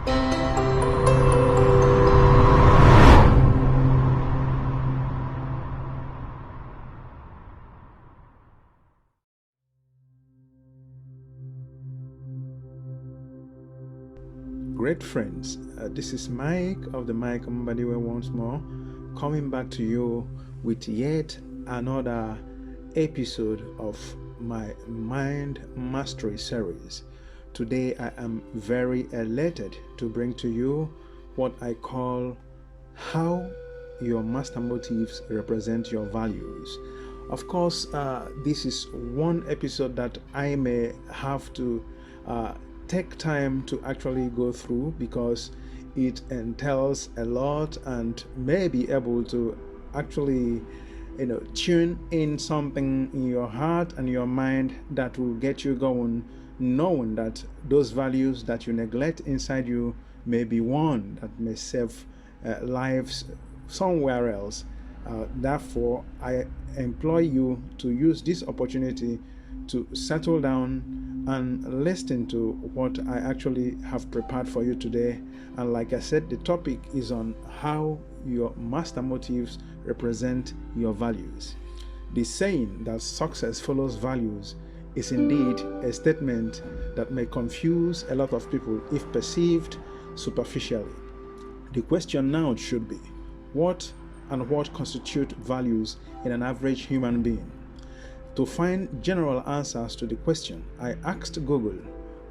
Great friends, this is Mike of the Mike Mbadiwe once more, coming back to you with yet another episode of my Mind Mastery series. Today I am very elated to bring to you what I call how your master motives represent your values. Of course, this is one episode that I may have to take time to actually go through because it entails a lot and may be able to actually tune in something in your heart and your mind that will get you going, knowing that those values that you neglect inside you may be one that may save lives somewhere else. Therefore, I implore you to use this opportunity to settle down and listen to what I actually have prepared for you today. And like I said, the topic is on how your master motives represent your values. The saying that success follows values is indeed a statement that may confuse a lot of people if perceived superficially. The question now should be, what constitute values in an average human being? To find general answers to the question, I asked Google,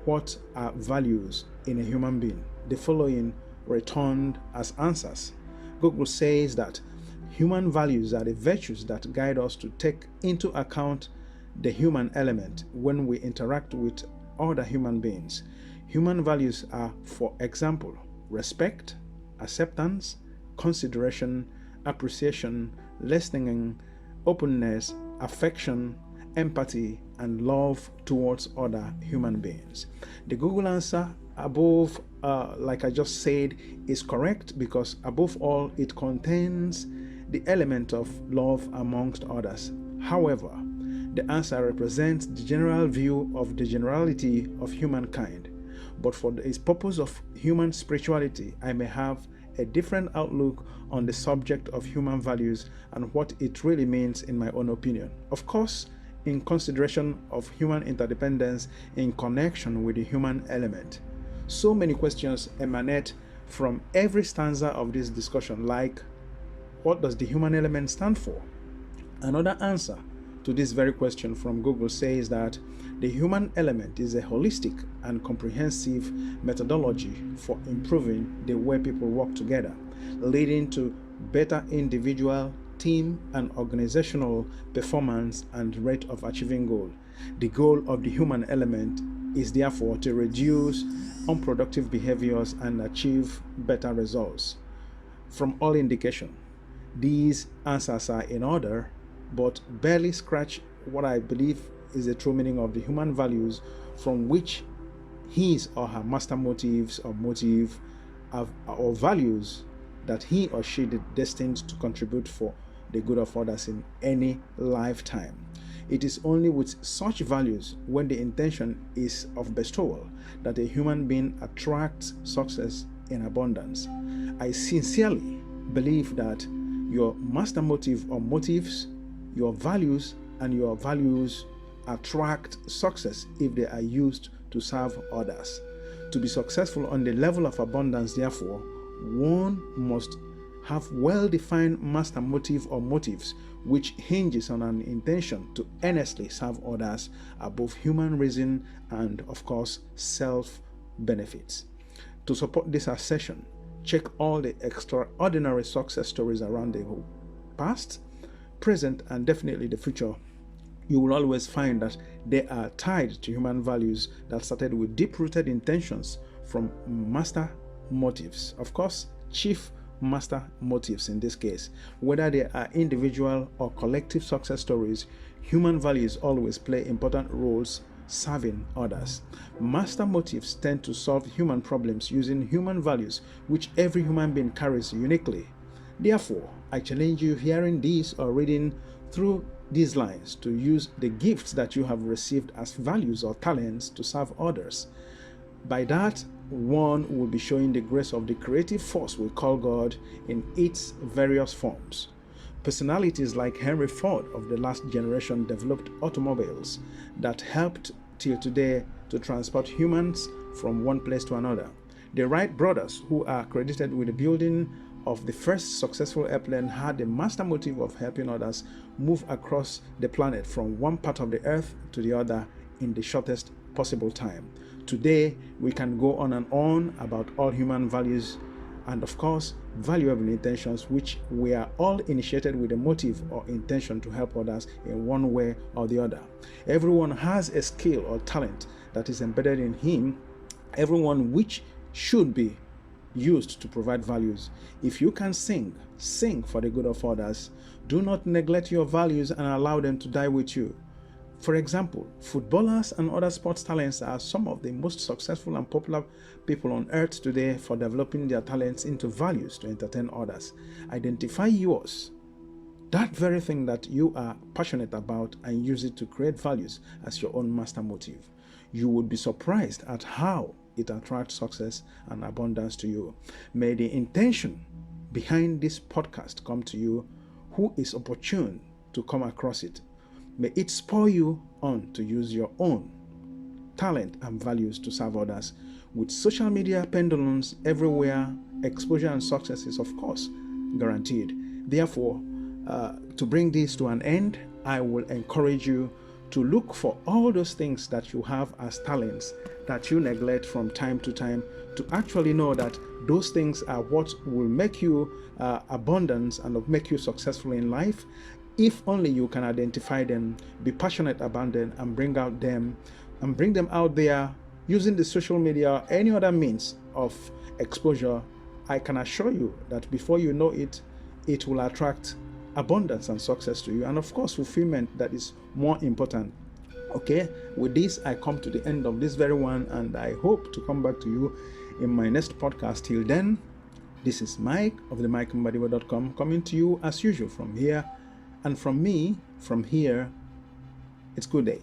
what are values in a human being? The following returned as answers. Google says that human values are the virtues that guide us to take into account the human element when we interact with other human beings. Human values are, for example, respect, acceptance, consideration, appreciation, listening, openness, affection, empathy, and love towards other human beings. The Google answer above, like I just said, is correct because above all, it contains the element of love amongst others. However, the answer represents the general view of the generality of humankind. But for its purpose of human spirituality, I may have a different outlook on the subject of human values and what it really means in my own opinion. Of course, in consideration of human interdependence in connection with the human element. So many questions emanate from every stanza of this discussion, like, what does the human element stand for? Another answer to this very question from Google says that the human element is a holistic and comprehensive methodology for improving the way people work together, leading to better individual, team, and organizational performance and rate of achieving goal. The goal of the human element is therefore to reduce unproductive behaviors and achieve better results. From all indication, these answers are in order, but barely scratch what I believe is the true meaning of the human values from which his or her master motives or motive or values that he or she is destined to contribute for the good of others in any lifetime. It is only with such values, when the intention is of bestowal, that a human being attracts success in abundance. I sincerely believe that your master motive or motives, your values, and your values attract success if they are used to serve others. To be successful on the level of abundance, therefore, one must have well-defined master motive or motives which hinges on an intention to earnestly serve others above human reason and, of course, self-benefits. To support this assertion, check all the extraordinary success stories around the past, present, and definitely the future. You will always find that they are tied to human values that started with deep-rooted intentions from master motives. Of course, chief master motives in this case. Whether they are individual or collective success stories, human values always play important roles serving others. Master motives tend to solve human problems using human values which every human being carries uniquely. Therefore, I challenge you hearing this or reading through these lines to use the gifts that you have received as values or talents to serve others. By that, one will be showing the grace of the creative force we call God in its various forms. Personalities like Henry Ford of the last generation developed automobiles that helped till today to transport humans from one place to another. The Wright brothers, who are credited with the building of the first successful airplane, had the master motive of helping others move across the planet from one part of the earth to the other in the shortest possible time. Today, we can go on and on about all human values and, of course, valuable intentions, which we are all initiated with a motive or intention to help others in one way or the other. Everyone has a skill or talent that is embedded in him, everyone which should be used to provide values. If you can sing, sing for the good of others. Do not neglect your values and allow them to die with you. For example, footballers and other sports talents are some of the most successful and popular people on earth today for developing their talents into values to entertain others. Identify yours, that very thing that you are passionate about, and use it to create values as your own master motive. You would be surprised at how it attracts success and abundance to you. May the intention behind this podcast come to you who is opportune to come across it. May it spur you on to use your own talent and values to serve others. With social media pendulums everywhere, exposure and success is, of course, guaranteed. Therefore, to bring this to an end, I will encourage you to look for all those things that you have as talents that you neglect from time to time, to actually know that those things are what will make you abundance and make you successful in life. If only you can identify them, be passionate about them, and bring them out there using the social media or any other means of exposure, I can assure you that before you know it, it will attract abundance and success to you, and of course fulfillment that is more important. Okay, with this I come to the end of this very one, and I hope to come back to you in my next podcast. Till then, this is Mike of the MikeMbadiwe.com coming to you as usual from here, and from me from here. It's good day.